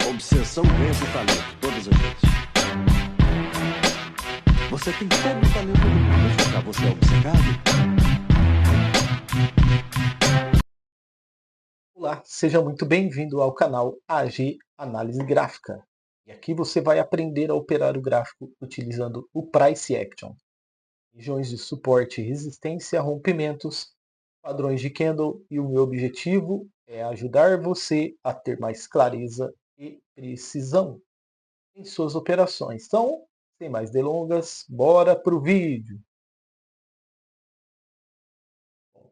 Obsessão vence o talento, todas as vezes. Você tem todo o talento do mundo, mas ficar você é obcecado? Olá, seja muito bem-vindo ao canal AG Análise Gráfica. E aqui você vai aprender a operar o gráfico utilizando o Price Action. Regiões de suporte e resistência, rompimentos, padrões de candle, e o meu objetivo é ajudar você a ter mais clareza e precisão em suas operações. Então, sem mais delongas, bora para o vídeo.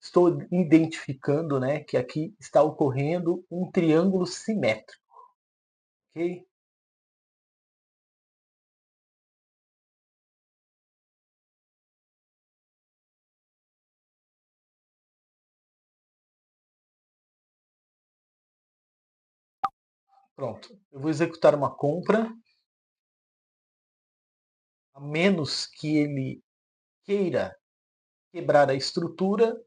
Estou identificando, que aqui está ocorrendo um triângulo simétrico, ok? Pronto, eu vou executar uma compra, a menos que ele queira quebrar a estrutura,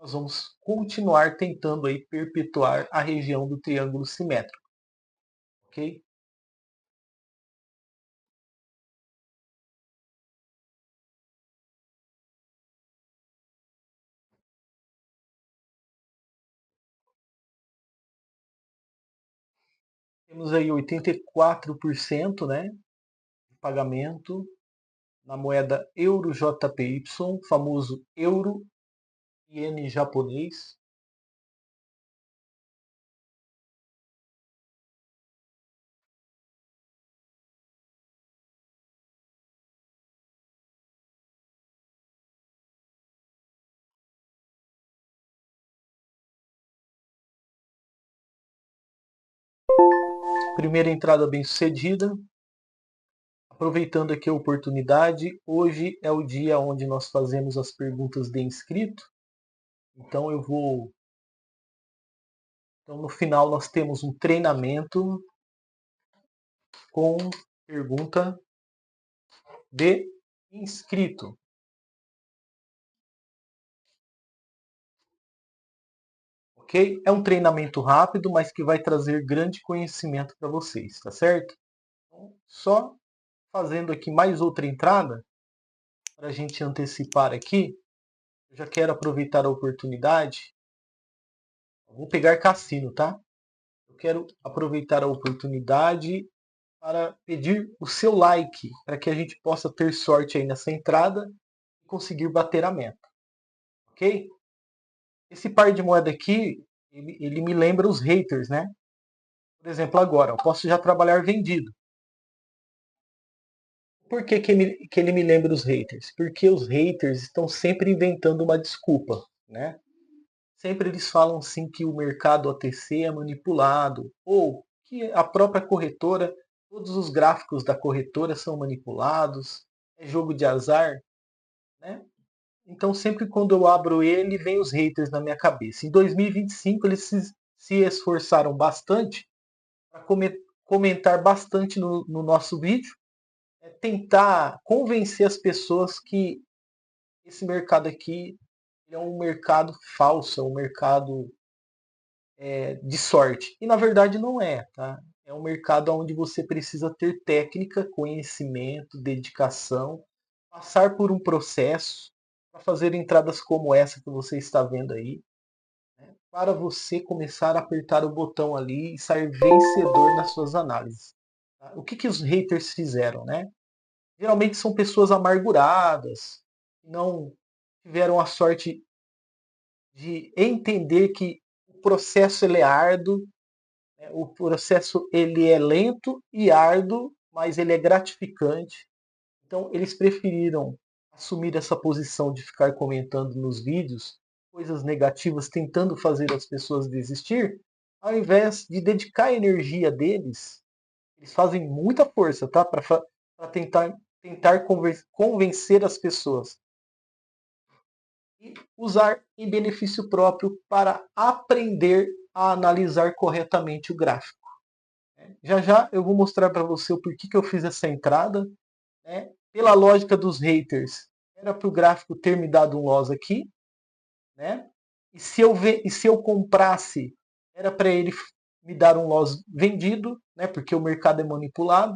nós vamos continuar tentando aí perpetuar a região do triângulo simétrico, ok? Temos aí 84%, de pagamento na moeda Euro JPY, famoso Euro Iene japonês. Primeira entrada bem sucedida. Aproveitando aqui a oportunidade, hoje é o dia onde nós fazemos as perguntas de inscrito. Então no final nós temos um treinamento com pergunta de inscrito. Ok? É um treinamento rápido, mas que vai trazer grande conhecimento para vocês, tá certo? Então, só fazendo aqui mais outra entrada, para a gente antecipar aqui, eu já quero aproveitar a oportunidade. Vou pegar cassino, tá? Eu quero aproveitar a oportunidade para pedir o seu like, para que a gente possa ter sorte aí nessa entrada e conseguir bater a meta, ok? Esse par de moeda aqui, ele me lembra os haters, né? Por exemplo, agora, eu posso já trabalhar vendido. Por que ele me lembra os haters? Porque os haters estão sempre inventando uma desculpa, né? Sempre eles falam assim que o mercado OTC é manipulado, ou que a própria corretora, todos os gráficos da corretora são manipulados, é jogo de azar, né? Então sempre quando eu abro ele, vem os haters na minha cabeça. Em 2025 eles se esforçaram bastante para comentar bastante no nosso vídeo, tentar convencer as pessoas que esse mercado aqui é um mercado falso, é um mercado de sorte. E na verdade não é, tá? É um mercado onde você precisa ter técnica, conhecimento, dedicação, passar por um processo para fazer entradas como essa que você está vendo aí, né? Para você começar a apertar o botão ali e sair vencedor nas suas análises. Tá? O que os haters fizeram, né? Geralmente são pessoas amarguradas, que não tiveram a sorte de entender que o processo ele é árduo, né? O processo ele é lento e árduo, mas ele é gratificante. Então eles preferiram assumir essa posição de ficar comentando nos vídeos coisas negativas, tentando fazer as pessoas desistir, ao invés de dedicar a energia deles. Eles fazem muita força, tá? Para tentar convencer as pessoas e usar em benefício próprio para aprender a analisar corretamente o gráfico. Já já eu vou mostrar para você o porquê que eu fiz essa entrada, né? Pela lógica dos haters, era para o gráfico ter me dado um loss aqui, né? E se eu comprasse, era para ele me dar um loss vendido, né, porque o mercado é manipulado,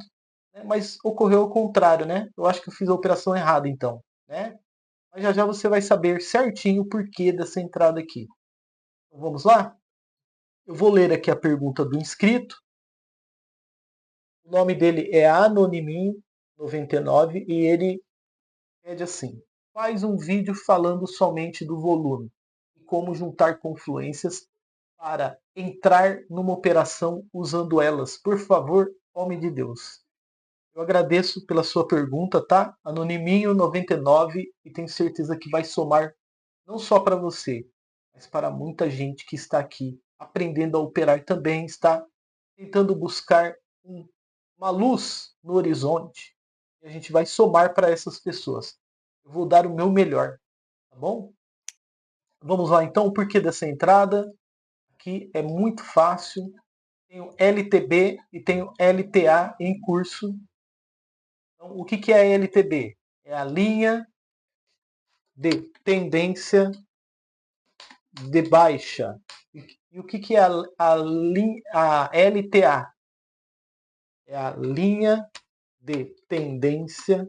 né, mas ocorreu o contrário, né? Eu acho que eu fiz a operação errada então, né? Mas já já você vai saber certinho o porquê dessa entrada aqui. Então vamos lá? Eu vou ler aqui a pergunta do inscrito. O nome dele é Anoniminho99 e ele pede assim: faz um vídeo falando somente do volume e como juntar confluências para entrar numa operação usando elas. Por favor, homem de Deus. Eu agradeço pela sua pergunta, tá? Anoniminho99 e tenho certeza que vai somar não só para você, mas para muita gente que está aqui aprendendo a operar também, está tentando buscar uma luz no horizonte. E a gente vai somar para essas pessoas. Eu vou dar o meu melhor, tá bom? Vamos lá então, o porquê dessa entrada. Aqui é muito fácil. Tenho LTB e tenho LTA em curso. Então, o que é a LTB? É a linha de tendência de baixa. E o que é a LTA? É a linha de tendência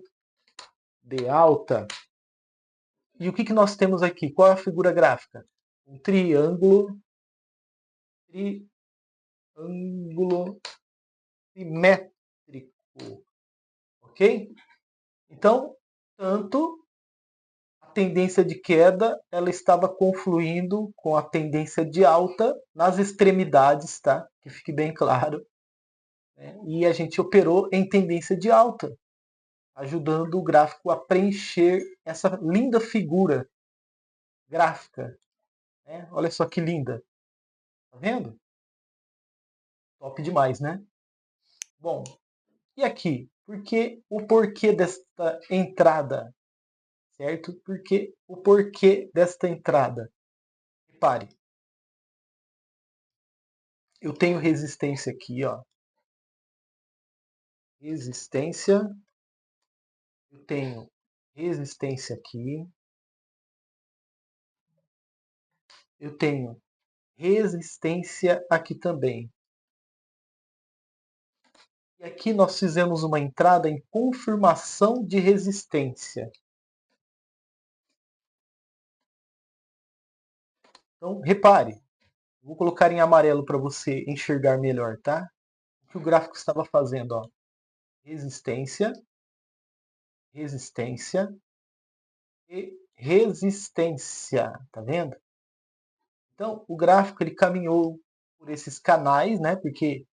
de alta. E o que nós temos aqui? Qual é a figura gráfica? Um triângulo simétrico. Ok? Então, tanto a tendência de queda ela estava confluindo com a tendência de alta nas extremidades, tá? Que fique bem claro. Né? E a gente operou em tendência de alta, ajudando o gráfico a preencher essa linda figura gráfica. Né? Olha só que linda. Tá vendo? Top demais, né? Bom, e aqui? O porquê desta entrada? Certo? Porque o porquê desta entrada? Repare, eu tenho resistência aqui, ó. Resistência. Eu tenho resistência aqui. Eu tenho resistência aqui também. E aqui nós fizemos uma entrada em confirmação de resistência. Então, repare, vou colocar em amarelo para você enxergar melhor, tá? O que o gráfico estava fazendo, ó. Resistência, resistência e resistência, tá vendo? Então, o gráfico ele caminhou por esses canais, né? Porque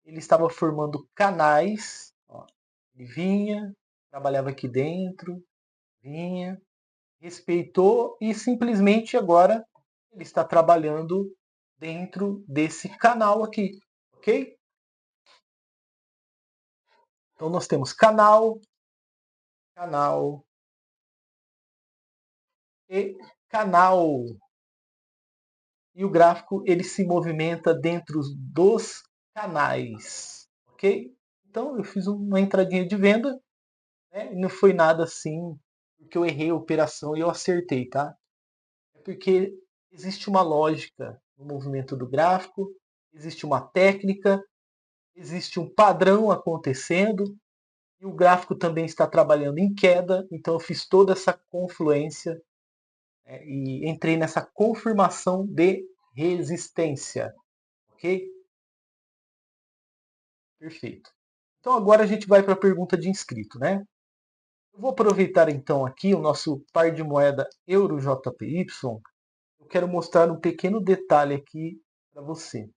ele estava formando canais, ó. Ele vinha, trabalhava aqui dentro, vinha, respeitou e simplesmente agora ele está trabalhando dentro desse canal aqui, ok? Então nós temos canal, canal e canal. E o gráfico ele se movimenta dentro dos canais, ok? Então eu fiz uma entradinha de venda, né? E não foi nada assim porque eu errei a operação e eu acertei, tá? É porque existe uma lógica no movimento do gráfico, existe uma técnica, existe um padrão acontecendo e o gráfico também está trabalhando em queda, então eu fiz toda essa confluência, né, e entrei nessa confirmação de resistência, ok? Perfeito. Então agora a gente vai para a pergunta de inscrito, né? Eu vou aproveitar então aqui o nosso par de moeda EuroJPY. Eu quero mostrar um pequeno detalhe aqui para você.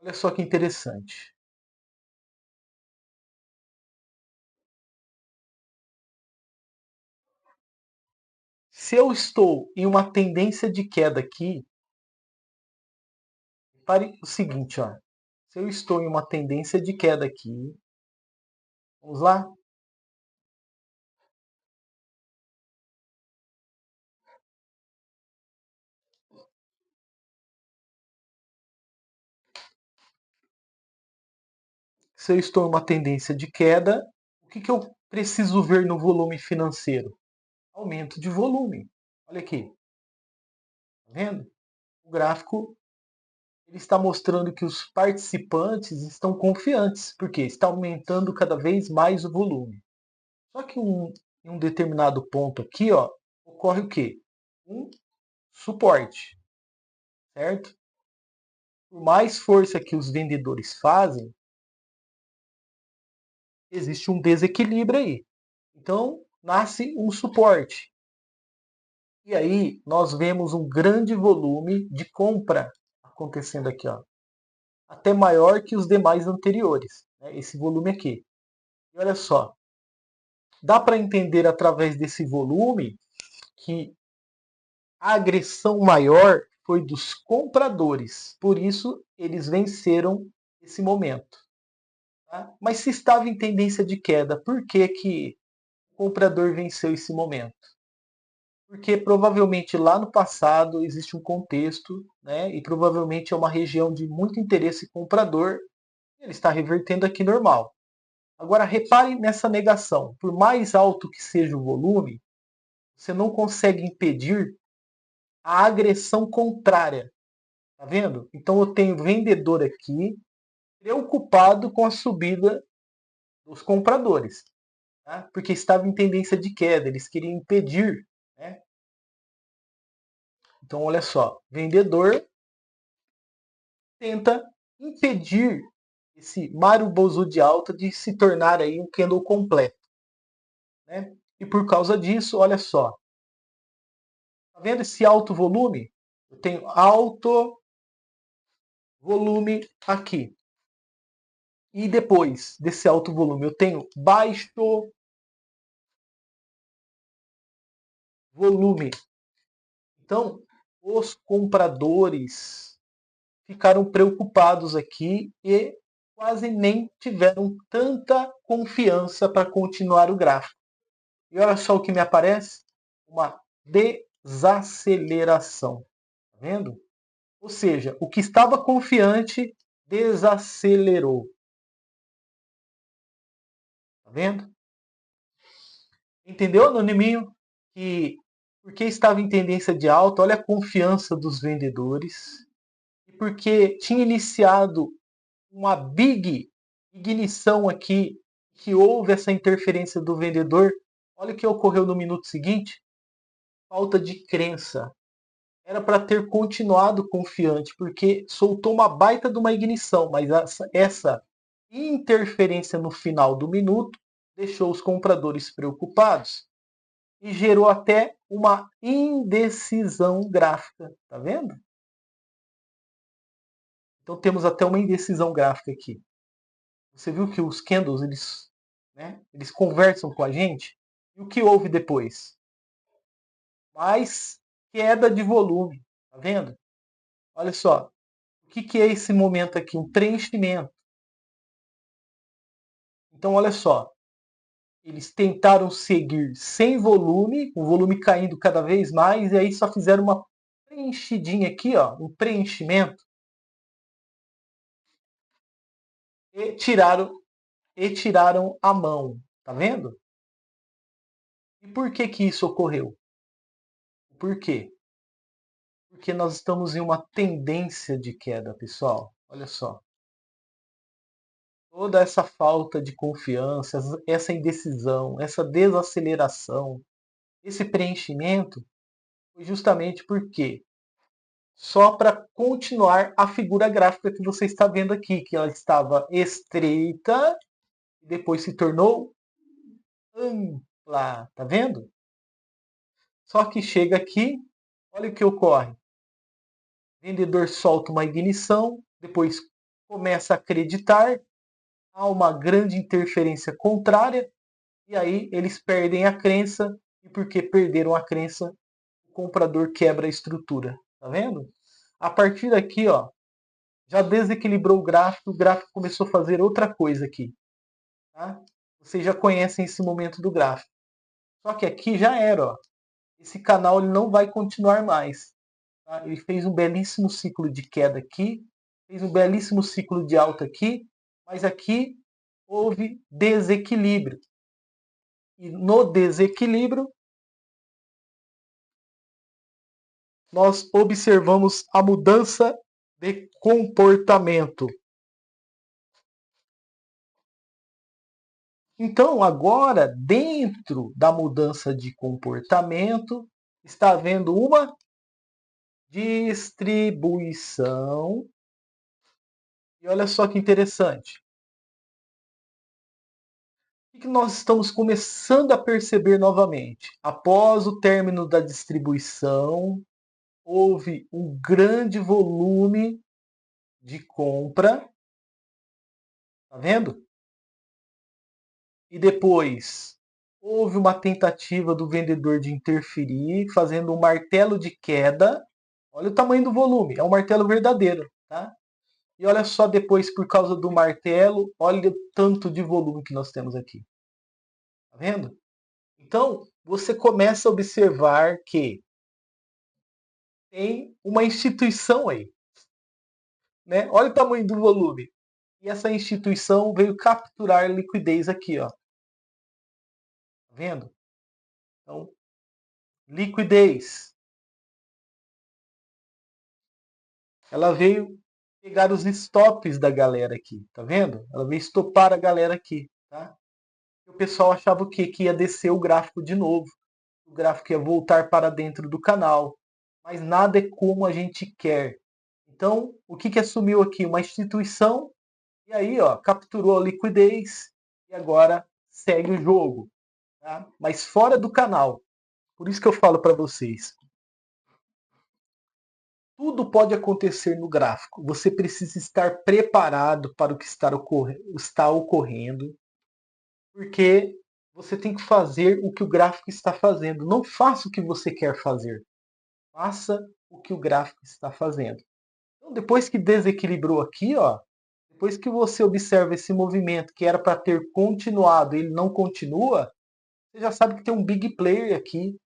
Olha só que interessante. Se eu estou em uma tendência de queda aqui, repare o seguinte, ó. Se eu estou em uma tendência de queda aqui, vamos lá? Se eu estou em uma tendência de queda, o que eu preciso ver no volume financeiro? Aumento de volume. Olha aqui. vendo? O gráfico ele está mostrando que os participantes estão confiantes, porque está aumentando cada vez mais o volume. Só que em um determinado ponto aqui, ó, ocorre o quê? Um suporte, certo? Por mais força que os vendedores fazem, existe um desequilíbrio aí. Então, nasce um suporte. E aí, nós vemos um grande volume de compra acontecendo aqui, ó, até maior que os demais anteriores, né? Esse volume aqui. E olha só, dá para entender através desse volume que a agressão maior foi dos compradores. Por isso, eles venceram esse momento. Tá? Mas se estava em tendência de queda, por que, que o comprador venceu esse momento? Porque provavelmente lá no passado existe um contexto, né, e provavelmente é uma região de muito interesse comprador, e ele está revertendo aqui normal. Agora repare nessa negação. Por mais alto que seja o volume, você não consegue impedir a agressão contrária. Tá vendo? Então eu tenho vendedor aqui preocupado com a subida dos compradores, tá? Porque estava em tendência de queda, eles queriam impedir, né? Então olha só, vendedor tenta impedir esse Marubozu de alta de se tornar aí um candle completo, né? E por causa disso, olha só, tá vendo esse alto volume? Eu tenho alto volume aqui. E depois desse alto volume, eu tenho baixo volume. Então, os compradores ficaram preocupados aqui e quase nem tiveram tanta confiança para continuar o gráfico. E olha só o que me aparece: uma desaceleração. Tá vendo? Ou seja, o que estava confiante desacelerou. Tá vendo? Entendeu, Anoniminho? Que porque estava em tendência de alta, olha a confiança dos vendedores. E porque tinha iniciado uma big ignição aqui, que houve essa interferência do vendedor. Olha o que ocorreu no minuto seguinte. Falta de crença. Era para ter continuado confiante, porque soltou uma baita de uma ignição, mas essa interferência no final do minuto deixou os compradores preocupados e gerou até uma indecisão gráfica, tá vendo? Então temos até uma indecisão gráfica aqui. Você viu que os candles eles conversam com a gente? E o que houve depois? Mais queda de volume, tá vendo? Olha só, o que é esse momento aqui? Um preenchimento. Então olha só, eles tentaram seguir sem volume, o volume caindo cada vez mais, e aí só fizeram uma preenchidinha aqui, ó, um preenchimento, e tiraram a mão, tá vendo? E por que que isso ocorreu? Por quê? Porque nós estamos em uma tendência de queda, pessoal. Olha só. Toda essa falta de confiança, essa indecisão, essa desaceleração, esse preenchimento foi justamente porque só para continuar a figura gráfica que você está vendo aqui, que ela estava estreita e depois se tornou ampla, tá vendo? Só que chega aqui, olha o que ocorre. O vendedor solta uma ignição, depois começa a acreditar, há uma grande interferência contrária, e aí eles perdem a crença, e porque perderam a crença, o comprador quebra a estrutura. Tá vendo? A partir daqui, ó, já desequilibrou o gráfico começou a fazer outra coisa aqui. Tá? Vocês já conhecem esse momento do gráfico. Só que aqui já era, ó. Esse canal ele não vai continuar mais. Tá? Ele fez um belíssimo ciclo de queda aqui, fez um belíssimo ciclo de alta aqui, mas aqui houve desequilíbrio. E no desequilíbrio, nós observamos a mudança de comportamento. Então, agora, dentro da mudança de comportamento, está havendo uma distribuição. E olha só que interessante. O que nós estamos começando a perceber novamente? Após o término da distribuição, houve um grande volume de compra. Tá vendo? E depois houve uma tentativa do vendedor de interferir, fazendo um martelo de queda. Olha o tamanho do volume, é um martelo verdadeiro, tá? E olha só depois, por causa do martelo, olha o tanto de volume que nós temos aqui. Tá vendo? Então, você começa a observar que tem uma instituição aí, né? Olha o tamanho do volume. E essa instituição veio capturar liquidez aqui, ó. Tá vendo? Então, liquidez. Ela veio pegar os stops da galera aqui, tá vendo? Ela veio estopar a galera aqui, tá? E o pessoal achava o quê? Que ia descer o gráfico de novo. O gráfico ia voltar para dentro do canal. Mas nada é como a gente quer. Então, o que assumiu aqui? Uma instituição. E aí, ó, capturou a liquidez. E agora segue o jogo. Tá? Mas fora do canal. Por isso que eu falo para vocês. Tudo pode acontecer no gráfico. Você precisa estar preparado para o que está ocorrendo. Porque você tem que fazer o que o gráfico está fazendo. Não faça o que você quer fazer. Faça o que o gráfico está fazendo. Então, depois que desequilibrou aqui, ó, depois que você observa esse movimento que era para ter continuado e ele não continua, você já sabe que tem um big player aqui,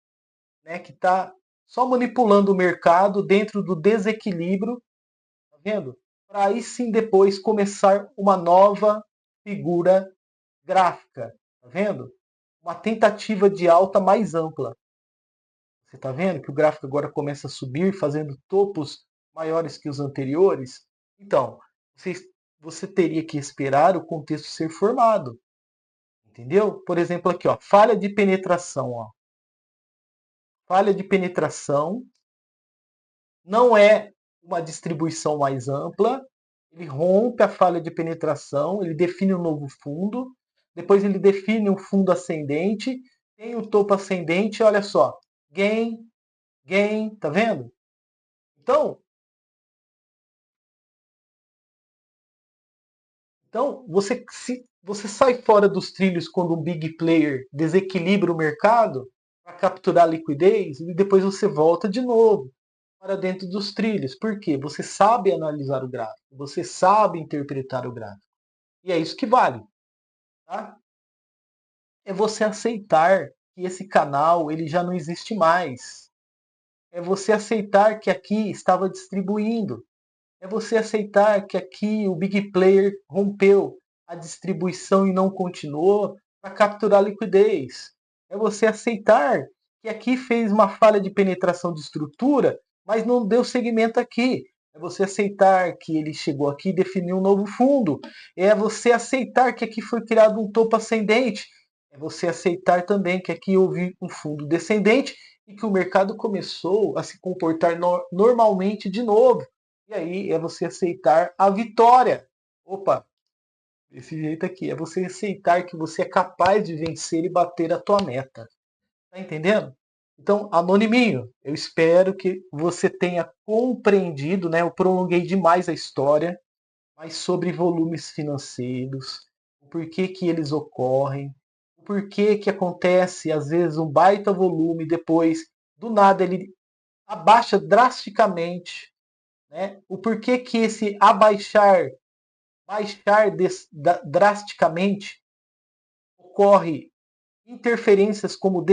né, que está só manipulando o mercado dentro do desequilíbrio, tá vendo? Para aí sim depois começar uma nova figura gráfica, tá vendo? Uma tentativa de alta mais ampla. Você está vendo que o gráfico agora começa a subir, fazendo topos maiores que os anteriores? Então, você teria que esperar o contexto ser formado. Entendeu? Por exemplo, aqui, ó, falha de penetração. Ó. Falha de penetração não é uma distribuição mais ampla. Ele rompe a falha de penetração, ele define um novo fundo, depois ele define um fundo ascendente, tem o topo ascendente, olha só, gain, tá vendo? Então você sai fora dos trilhos quando um big player desequilibra o mercado para capturar liquidez e depois você volta de novo para dentro dos trilhos. Por quê? Você sabe analisar o gráfico, você sabe interpretar o gráfico. E é isso que vale. Tá? É você aceitar que esse canal ele já não existe mais. É você aceitar que aqui estava distribuindo. É você aceitar que aqui o big player rompeu a distribuição e não continuou para capturar liquidez. É você aceitar que aqui fez uma falha de penetração de estrutura, mas não deu segmento aqui. É você aceitar que ele chegou aqui e definiu um novo fundo. É você aceitar que aqui foi criado um topo ascendente. É você aceitar também que aqui houve um fundo descendente e que o mercado começou a se comportar normalmente de novo. E aí é você aceitar a vitória. Opa, desse jeito aqui. É você aceitar que você é capaz de vencer e bater a tua meta. Tá entendendo? Então, Anoniminho, eu espero que você tenha compreendido, né? Eu prolonguei demais a história, mas sobre volumes financeiros, o porquê que eles ocorrem, o porquê que acontece, às vezes, um baita volume, depois, do nada, ele abaixa drasticamente, né? O porquê que esse baixar drasticamente, ocorre interferências como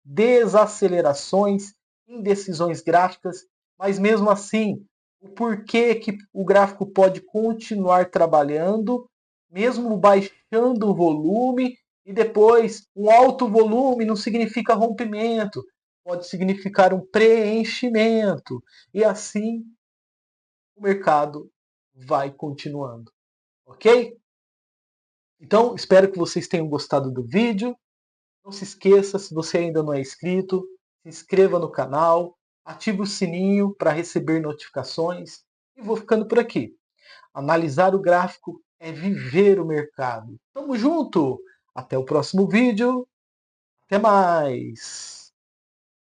desacelerações, indecisões gráficas, mas mesmo assim, o porquê que o gráfico pode continuar trabalhando, mesmo baixando o volume, e depois um alto volume não significa rompimento. pode significar um preenchimento. E assim o mercado vai continuando. Ok? Então, espero que vocês tenham gostado do vídeo. Não se esqueça, se você ainda não é inscrito, se inscreva no canal, ative o sininho para receber notificações. E vou ficando por aqui. Analisar o gráfico é viver o mercado. Tamo junto! Até o próximo vídeo. Até mais!